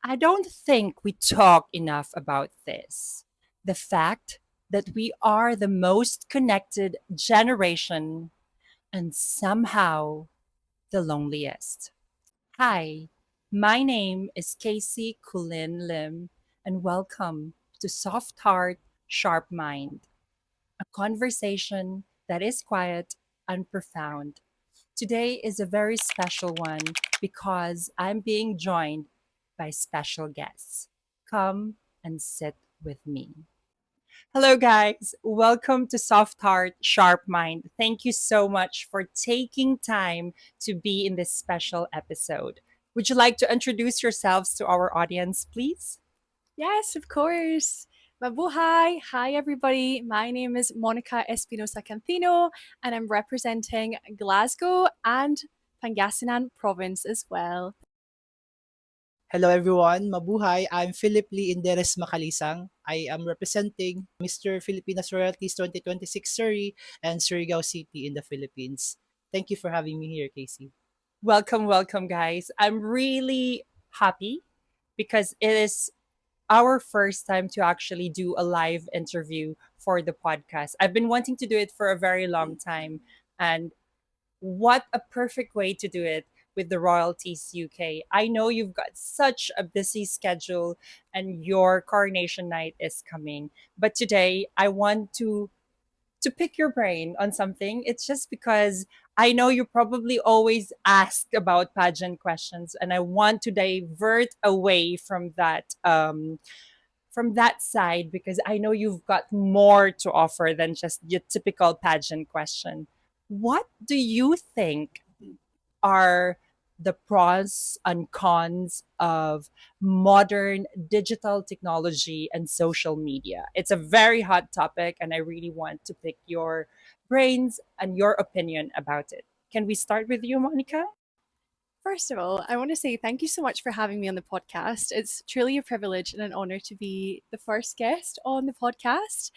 I don't think we talk enough about this. The fact that we are the most connected generation and somehow the loneliest. Hi, my name is Casey Kulin Lim, and welcome to Soft Heart, Sharp Mind, a conversation that is quiet and profound. Today is a very special one because I'm being joined by special guests. Come and sit with me. Hello, guys. Welcome to Soft Heart, Sharp Mind. Thank you so much for taking time to be in this special episode. Would you like to introduce yourselves to our audience, please? Yes, of course. Mabuhay! Hi, everybody. My name is Monica Espinosa Cantino, and I'm representing Glasgow and Pangasinan province as well. Hello everyone, mabuhay. I'm Philip Lee Inderes Macalisang. I am representing Mr. Filipinas Royalties 2026 Surrey and Surigao City in the Philippines. Thank you for having me here, Casey. Welcome, welcome, guys. I'm really happy because it is our first time to actually do a live interview for the podcast. I've been wanting to do it for a very long time, and what a perfect way to do it with the Royalties UK. I know you've got such a busy schedule and your coronation night is coming, but today I want to pick your brain on something. It's just because I know you probably always ask about pageant questions, and I want to divert away from that side because I know you've got more to offer than just your typical pageant question. What do you think are the pros and cons of modern digital technology and social media? It's a very hot topic, and I really want to pick your brains and your opinion about it. Can we start with you, Monica? First of all, I want to say thank you so much for having me on the podcast. It's truly a privilege and an honor to be the first guest on the podcast.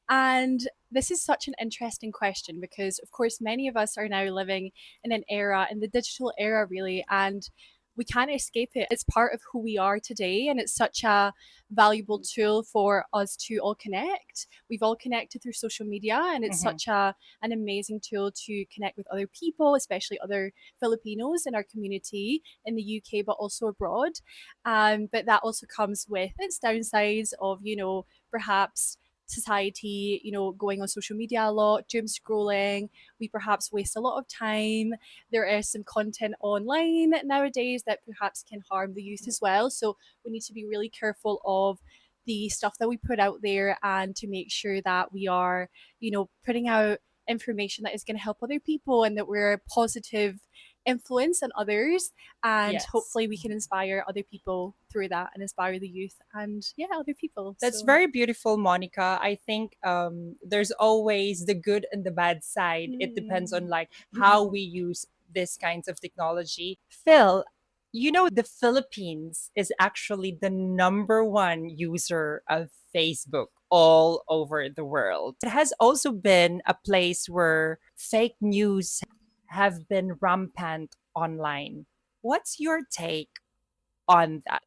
And this is such an interesting question because, of course, many of us are now living in an era, in the digital era, really, and we can't escape it. It's part of who we are today, and it's such a valuable tool for us to all connect. We've all connected through social media, and it's Mm-hmm. such an amazing tool to connect with other people, especially other Filipinos in our community in the UK, but also abroad. But that also comes with its downsides of, perhaps society, going on social media a lot, doom scrolling. We perhaps waste a lot of time. There is some content online nowadays that perhaps can harm the youth as well. So we need to be really careful of the stuff that we put out there and to make sure that we are, putting out information that is going to help other people and that we're a positive influence on others, and Yes. hopefully we can inspire other people through that and inspire the youth and other people. That's So very beautiful, Monica. I think there's always the good and the bad side. It depends on mm, like how we use this kinds of technology. Phil, you know the Philippines is actually the number one user of Facebook all over the world. It has also been a place where fake news have been rampant online. What's your take on that?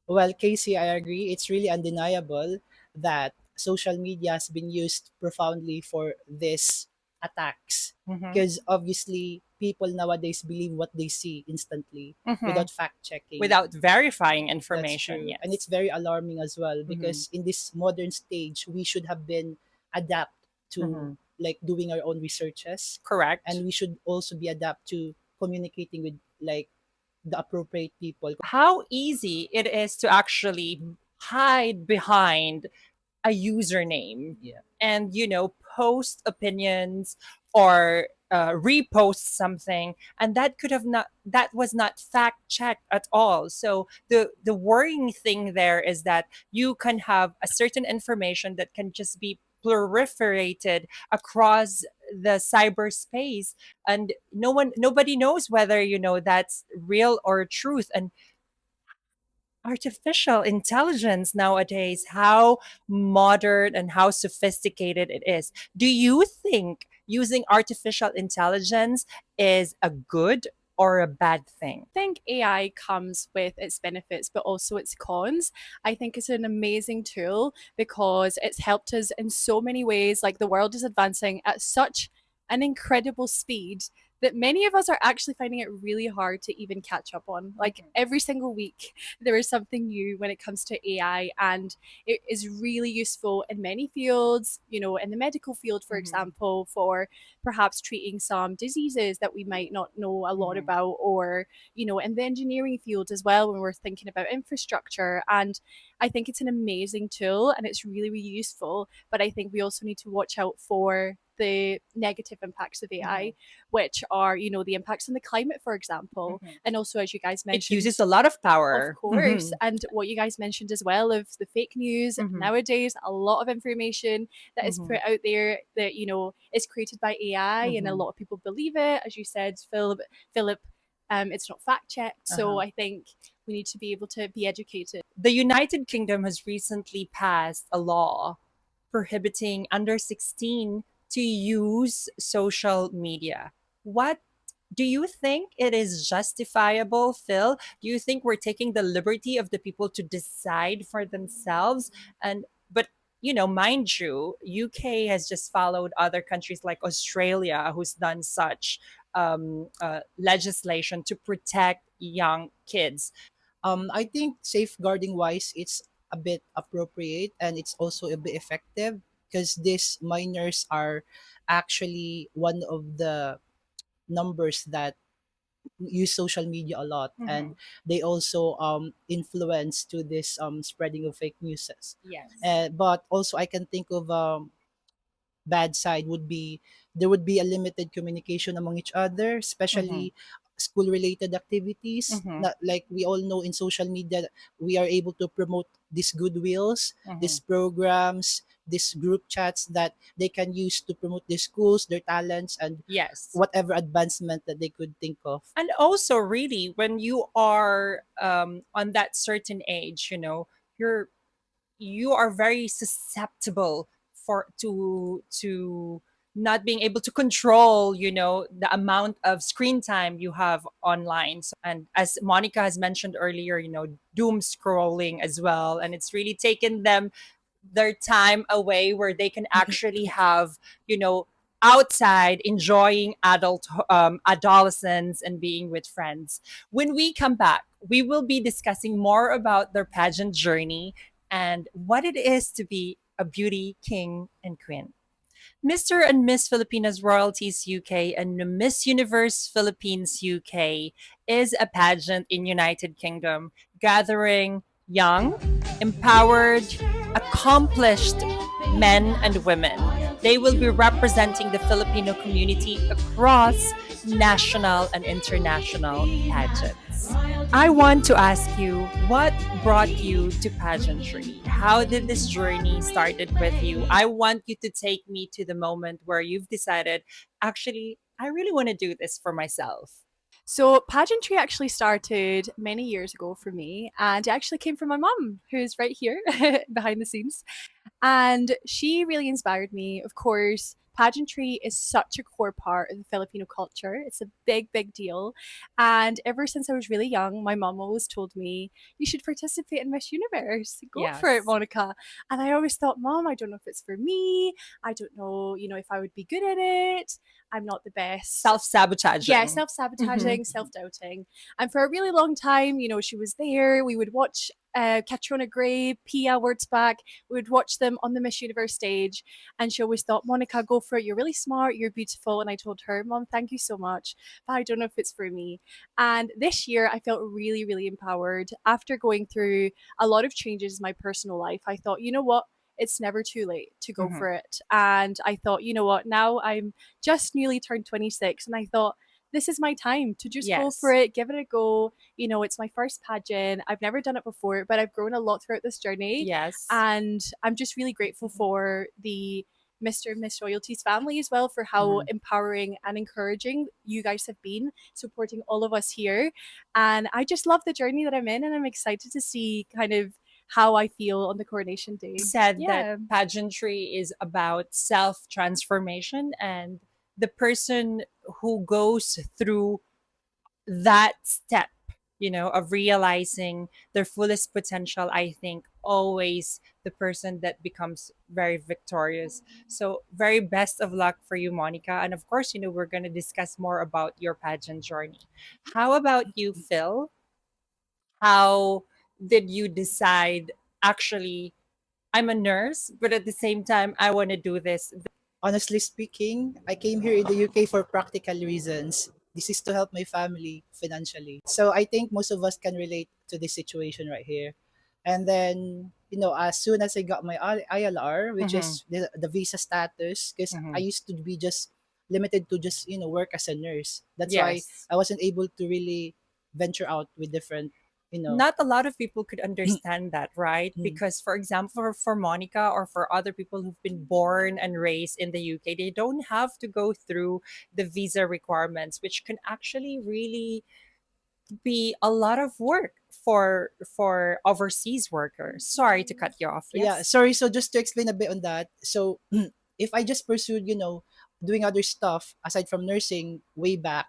Well, Casey, I agree. It's really undeniable that social media has been used profoundly for these attacks Mm-hmm. because obviously people nowadays believe what they see instantly Mm-hmm. without fact checking. Without verifying That's information, true. And yes. it's very alarming as well Mhm, because in this modern stage, we should have been adapt to mhm. like doing our own researches, Correct. and we should also be adapt to communicating with like the appropriate people. How easy it is to actually hide behind a username Yeah. and, post opinions or repost something, and that was not fact checked at all. So the worrying thing there is that you can have a certain information that can just be proliferated across the cyberspace, and nobody knows whether that's real or truth. And artificial intelligence nowadays, how modern and how sophisticated it is. Do you think using artificial intelligence is a good or a bad thing? I think AI comes with its benefits, but also its cons. I think it's an amazing tool because it's helped us in so many ways. Like the world is advancing at such an incredible speed that many of us are actually finding it really hard to even catch up on. Like every single week, there is something new when it comes to AI, and it is really useful in many fields, in the medical field, for example, for perhaps treating some diseases that we might not know a lot about, or in the engineering field as well when we're thinking about infrastructure. And I think it's an amazing tool and it's really, really useful. But I think we also need to watch out for the negative impacts of AI, which are, the impacts on the climate, for example. And also, as you guys It mentioned, uses a lot of of power. course. And what you guys mentioned as well of the fake news nowadays, a lot of information that is put out there that, is created by AI and a lot of people believe it. As you said, Philip, it's not fact checked. So I think we need to be able to be educated. The United Kingdom has recently passed a law prohibiting under 16 to use social media. What do you think it is justifiable, Phil? Do you think we're taking the liberty of the people to decide for themselves? And but mind you, UK has just followed other countries like Australia, who's done such legislation to protect young kids. I think safeguarding wise, it's a bit appropriate and it's also a bit effective because these minors are actually one of the numbers that use social media a lot, and they also influence to this spreading of fake news. Yes. But also I can think of bad side would be there would be a limited communication among each other, Mm-hmm. especially school related activities. Mm-hmm. Not like we all know in social media, we are able to promote these goodwills, these programs, these group chats that they can use to promote their schools, their talents, and Yes. whatever advancement that they could think of. And also, really, when you are on that certain age, you are very susceptible for to not being able to control the amount of screen time you have online. And as Monica has mentioned earlier, doom scrolling as well, and it's really taken them their time away where they can actually have outside enjoying adolescence and being with friends. When we come back, we will be discussing more about their pageant journey and what it is to be a beauty king and queen. Mr. and Miss Filipinas Royalties UK and Miss Universe Philippines UK is a pageant in United Kingdom gathering young, empowered, accomplished men and women. They will be representing the Filipino community across national and international pageants. I want to ask you, what brought you to pageantry? How did this journey started with you? I want you to take me to the moment where you've decided, actually, I really want to do this for myself. So pageantry actually started many years ago for me, and it actually came from my mum, who's right here behind the scenes. And she really inspired me. Of course, pageantry is such a core part of the Filipino culture. It's a big, big deal. And ever since I was really young, my mom always told me, you should participate in Miss Universe. Go for it, Yes. Monica. And I always thought, Mom, I don't know if it's for me. I don't know, if I would be good at it. I'm not the best. Self Yeah, sabotaging. self-sabotaging, self-doubting. And for a really long time, she was there. We would watch Catriona Gray, Pia Wurtzbach. We would watch them on the Miss Universe stage. And she always thought, Monica, go for it. You're really smart. You're beautiful. And I told her, Mom, thank you so much, but I don't know if it's for me. And this year, I felt really, really empowered. After going through a lot of changes in my personal life, I thought, you know what? It's never too late to go for it. And I thought, you know what? Now I'm just newly turned 26. And I thought, this is my time to just go for Yes. it, give it a go. It's my first pageant. I've never done it before, but I've grown a lot throughout this journey. Yes. And I'm just really grateful for the Mr. and Miss Royalties family as well for how empowering and encouraging you guys have been, supporting all of us here. And I just love the journey that I'm in, and I'm excited to see kind of how I feel on the coronation day. Said that Yeah. pageantry is about self transformation, and the person who goes through that step, of realizing their fullest potential, I think always the person that becomes very victorious. So, very best of luck for you, Monica. And of course, we're going to discuss more about your pageant journey. How about you, Phil? How did you decide, actually, I'm a nurse, but at the same time, I want to do this? Honestly speaking, I came here in the UK for practical reasons. This is to help my family financially. So I think most of us can relate to this situation right here. And then, as soon as I got my ILR, which Mm-hmm. is the visa status, because I Mm-hmm. used to be just limited to just, work as a nurse. That's why Yes. I wasn't able to really venture out with different, you know, Not a lot of people could understand that, right? Because, for example, for Monica or for other people who've been born and raised in the UK, they don't have to go through the visa requirements, which can actually really be a lot of work for overseas workers. Sorry to cut you off. yeah, Yes. sorry. So just to explain a bit on that, so if I just pursued, doing other stuff aside from nursing way back,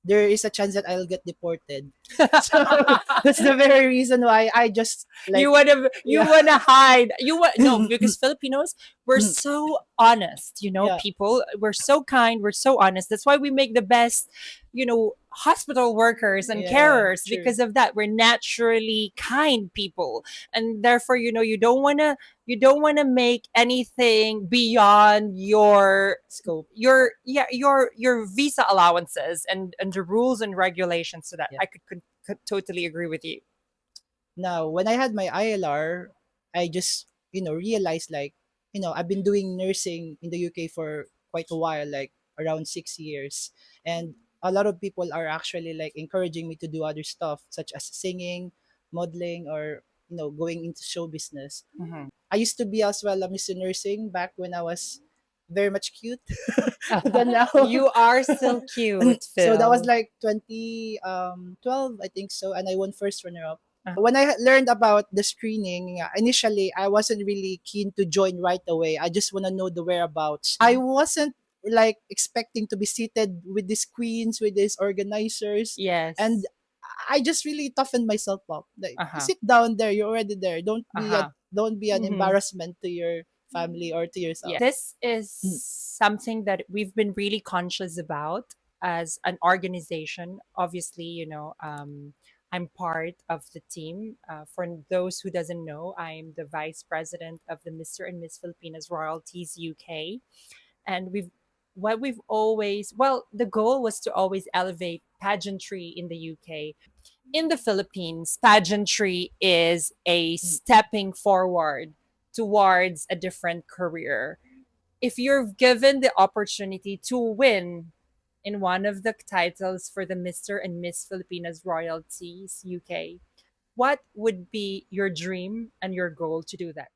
there is a chance that I'll get deported. So that's the very reason why I just you like, want to you yeah. want to hide, you want no, because Filipinos, we're so honest, Yeah, people, we're so kind, we're so honest. That's why we make the best, hospital workers and yeah, carers. true. Because of that, we're naturally kind people, and therefore, you don't want to make anything beyond your Scope. your yeah your visa allowances and the rules and regulations. So that Yeah. I could totally agree with you. Now, when I had my ILR, I just, realized like, I've been doing nursing in the UK for quite a while, like around 6 years. And a lot of people are actually like encouraging me to do other stuff, such as singing, modeling, or, going into show business. Mhm. I used to be as well a Mr. Nursing back when I was very much cute. But then now, You are still cute, so that was Phil. like 2012, I think so, and I won first runner up. Uh, When I learned about the screening, initially I wasn't really keen to join right away. I just want to know the whereabouts. I wasn't like expecting to be seated with these queens, with these organizers, and yes. I just really toughened myself up. Like, Uh-huh. sit down there. You're already there. Uh-huh. Don't be an Hmm. embarrassment to your family or to yourself. Yeah. This is something that we've been really conscious about as an organization. Obviously, I'm part of the team. For those who doesn't know, I'm the vice president of the Mr. and Miss Filipinas Royalties UK. And we've always, well, the goal was to always elevate pageantry in the UK. In the Philippines, pageantry is a stepping forward towards a different career. If you're given the opportunity to win in one of the titles for the Mr. and Miss Filipinas Royalties UK, what would be your dream and your goal to do that?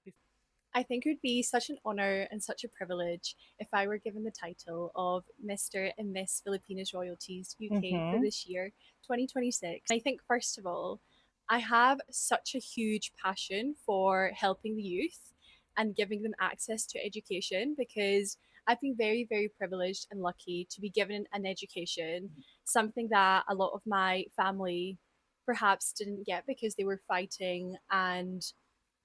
I think it would be such an honor and such a privilege if I were given the title of Mr. and Miss Filipinas Royalties UK for Mm-hmm. this year, 2026. I think, first of all, I have such a huge passion for helping the youth and giving them access to education because I've been very, very privileged and lucky to be given an education, something that a lot of my family perhaps didn't get because they were fighting and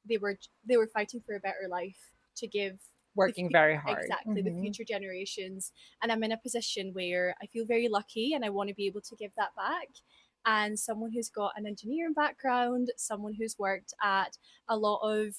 they were they were fighting for a better life to give Working very hard. exactly the Mm-hmm. future generations. And I'm in a position where I feel very lucky and I want to be able to give that back. And someone who's got an engineering background, someone who's worked at a lot of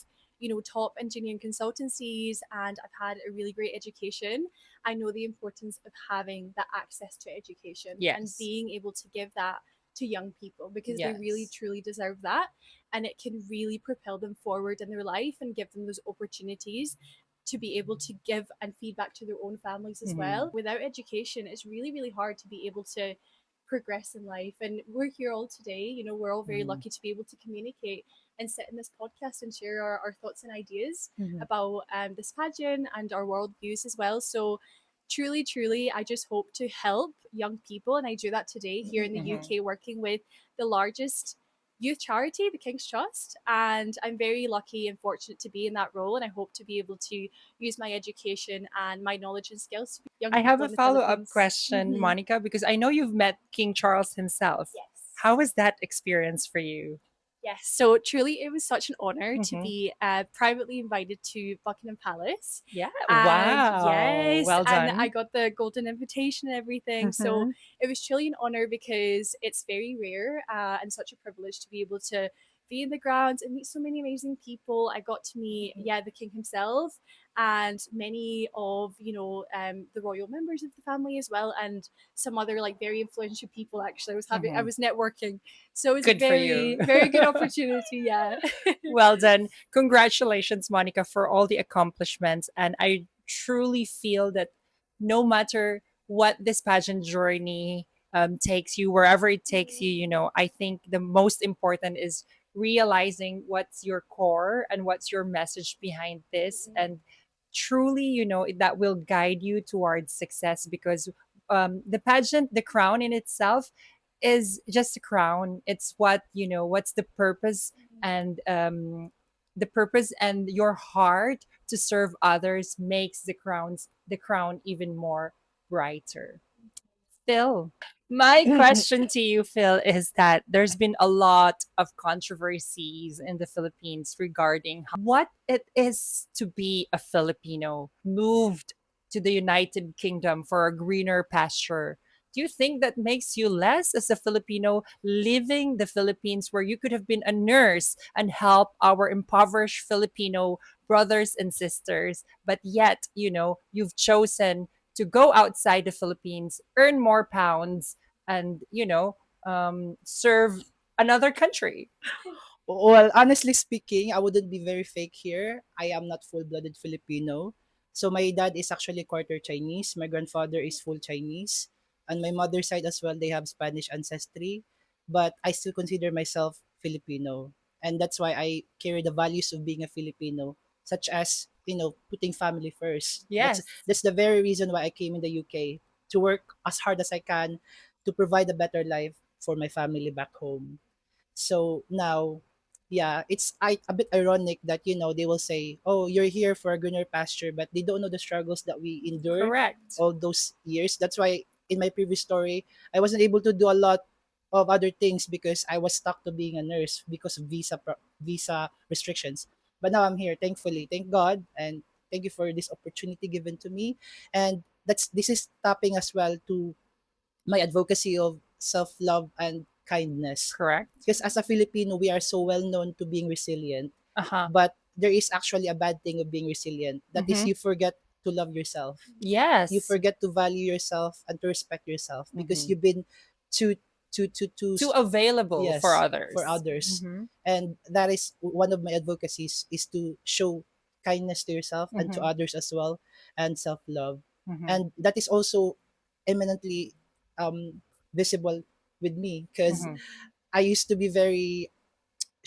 top engineering consultancies, and I've had a really great education. I know the importance of having that access to education and Yes. being able to give that to young people because they really Yes. truly deserve that, and it can really propel them forward in their life and give them those opportunities to be able to give and feedback to their own families as Mm-hmm. well. Without education, it's really, really hard to be able to progress in life. And we're here all today, we're all very Mm-hmm. lucky to be able to communicate and sit in this podcast and share our thoughts and ideas Mm-hmm. about this pageant and our world views as well. So truly, truly, I just hope to help young people. And I do that today here in the Mm-hmm. UK, working with the largest youth charity, the King's Trust, and I'm very lucky and fortunate to be in that role. And I hope to be able to use my education and my knowledge and skills to young I have people a in the follow up Philippines. question, Monica, because I know you've met King Charles himself. Yes. How was that experience for you? Yes, so truly it was such an honor to Hmm. be privately invited to Buckingham Palace. Yeah. And Wow. yes, Well and I done. got the golden invitation and everything. So Hmm. it was truly an honor because it's very rare and such a privilege to be able to be in the grounds and meet so many amazing people. I got to meet, yeah, the king himself and many of, the royal members of the family as well, and some other like very influential people. Actually, I Hmm. was networking, so it was a Good for you. very, very good opportunity. Yeah. Well done. Congratulations, Monica, for all the accomplishments. And I truly feel that no matter what this pageant journey takes you, wherever it takes you, I think the most important is realizing what's your core and what's your message behind this. And truly, that will guide you towards success because the pageant, the crown in itself, is just a crown. It's what's the purpose and your heart to serve others makes the crown even more brighter. Phil, my question to you, Phil, is that there's been a lot of controversies in the Philippines regarding what it is to be a Filipino moved to the United Kingdom for a greener pasture. Do you think that makes you less as a Filipino leaving the Philippines where you could have been a nurse and help our impoverished Filipino brothers and sisters, but yet, you've chosen to go outside the Philippines, earn more pounds, and serve another country. Well, honestly speaking, I wouldn't be very fake here. I am not full-blooded Filipino. So my dad is actually quarter Chinese. My grandfather is full Chinese. On my mother's side as well, they have Spanish ancestry. But I still consider myself Filipino. And that's why I carry the values of being a Filipino, such as, putting family first. That's Yes, that's the very reason why I came in the UK, to work as hard as I can to provide a better life for my family back home. So now, yeah, a bit ironic that they will say, "Oh, you're here for a greener pasture," but they don't know the struggles that we endure correct. all those years. That's why in my previous story, I wasn't able to do a lot of other things because I was stuck to being a nurse because of visa restrictions. But now I'm here, thankfully, thank God, and thank you for this opportunity given to me. And this is tapping as well to my advocacy of self-love and kindness. Correct. Because as a Filipino, we are so well known to being resilient, Uh huh. but there is actually a bad thing of being resilient. That is, Mm-hmm. you forget to love yourself. You Yes. forget to value yourself and to respect yourself because Mm-hmm. you've been too, too, Too available for yes, for others. others. Mm-hmm. And that is one of my advocacies, is to show kindness to yourself and to Mm-hmm. others as well, and self-love. Mm-hmm. And that is also eminently visible with me because Mm-hmm. I used to be very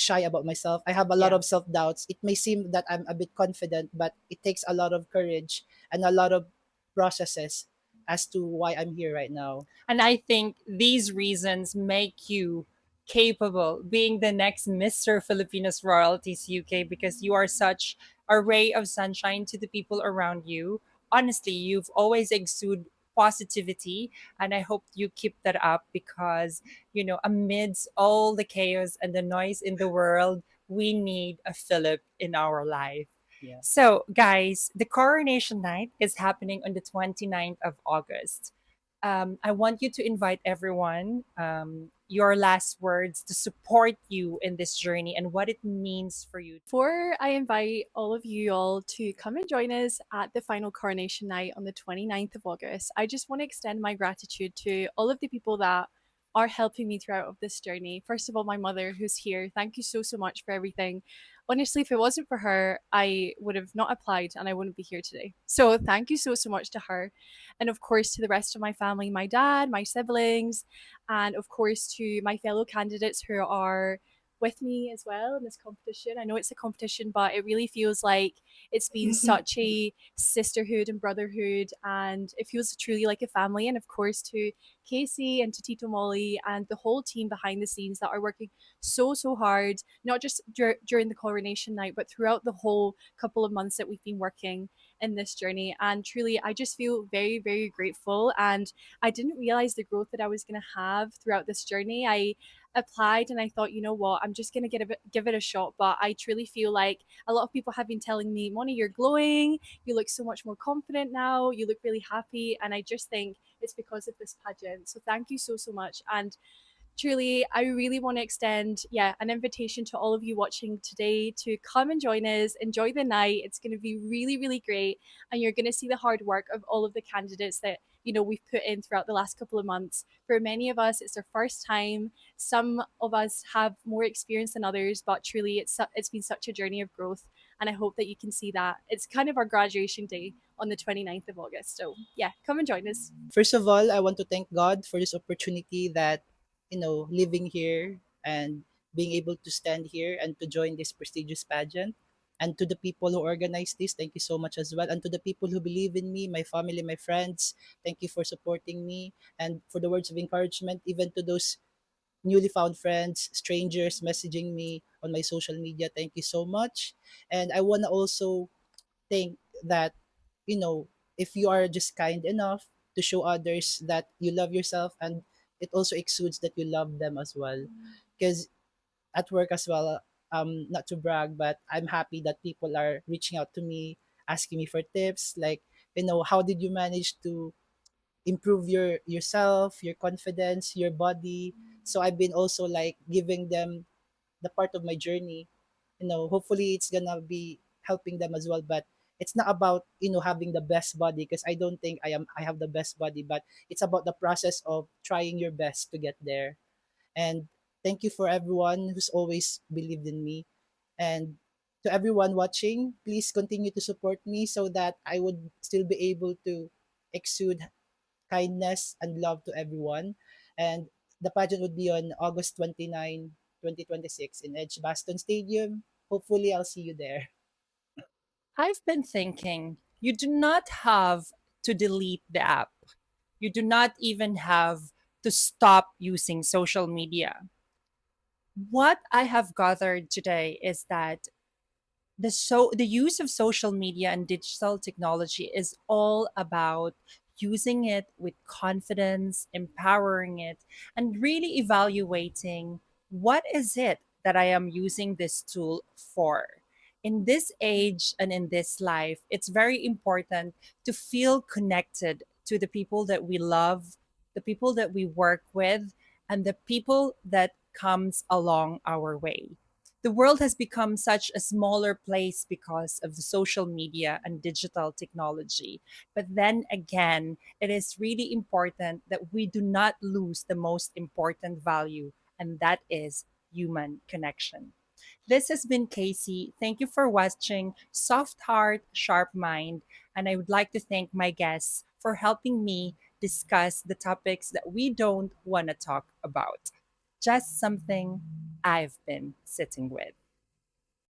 shy about myself. I have a lot Yeah. of self-doubts. It may seem that I'm a bit confident, but it takes a lot of courage and a lot of processes as to why I'm here right now. And I think these reasons make you capable being the next Mr. Filipinos Royalties UK because you are such a ray of sunshine to the people around you. Honestly, you've always exude positivity and I hope you keep that up because, amidst all the chaos and the noise in the world, we need a Philip in our life. Yeah. So, guys, the coronation night is happening on the 29th of August. I want you to invite everyone, your last words to support you in this journey and what it means for you. Before I invite all of you all to come and join us at the final coronation night on the 29th of August, I just want to extend my gratitude to all of the people that are helping me throughout of this journey. First of all, my mother who's here. Thank you so much for everything. Honestly, if it wasn't for her, I would have not applied and I wouldn't be here today. So thank you so much to her. And of course to the rest of my family, my dad, my siblings, and of course to my fellow candidates who are with me as well in this competition. I know it's a competition, but it really feels like it's been such a sisterhood and brotherhood, and it feels truly like a family. And of course, to Casey and to Tito Molly and the whole team behind the scenes that are working so hard, not just during the coronation night, but throughout the whole couple of months that we've been working in this journey. And truly, I just feel very grateful. And I didn't realize the growth that I was going to have throughout this journey. I applied and I thought, you know what, I'm just going to give it a shot. But I truly feel like a lot of people have been telling me, Moni, you're glowing. You look so much more confident now. You look really happy. And I just think it's because of this pageant. So thank you so much. And truly, I really want to extend, an invitation to all of you watching today to come and join us, enjoy the night. It's going to be really great. And you're going to see the hard work of all of the candidates that, we've put in throughout the last couple of months. For many of us, it's our first time. Some of us have more experience than others, but truly, it's been such a journey of growth. And I hope that you can see that. It's kind of our graduation day on the 29th of August. So, yeah, come and join us. First of all, I want to thank God for this opportunity that, living here and being able to stand here and to join this prestigious pageant. And to the people who organized this, thank you so much as well. And to the people who believe in me, my family, my friends, thank you for supporting me and for the words of encouragement, even to those newly found friends, strangers messaging me on my social media. Thank you so much. And I want to also think that, you know, if you are just kind enough to show others that you love yourself, and it also exudes that you love them as well. Because at work as well, not to brag, but I'm happy that people are reaching out to me, asking me for tips, like, how did you manage to improve yourself, your confidence, your body? So I've been also like giving them the part of my journey. Hopefully it's gonna be helping them as well. But it's not about having the best body, because I don't think I have the best body, but it's about the process of trying your best to get there. And thank you for everyone who's always believed in me. And to everyone watching, please continue to support me so that I would still be able to exude kindness and love to everyone. And the pageant would be on August 29, 2026 in Edgbaston Stadium. Hopefully, I'll see you there. I've been thinking you do not have to delete the app. You do not even have to stop using social media. What I have gathered today is that the use of social media and digital technology is all about using it with confidence, empowering it, and really evaluating what is it that I am using this tool for. In this age and in this life, it's very important to feel connected to the people that we love, the people that we work with, and the people that comes along our way. The world has become such a smaller place because of the social media and digital technology. But then again, it is really important that we do not lose the most important value, and that is human connection. This has been Casey. Thank you for watching Soft Heart, Sharp Mind. And I would like to thank my guests for helping me discuss the topics that we don't want to talk about. Just something I've been sitting with.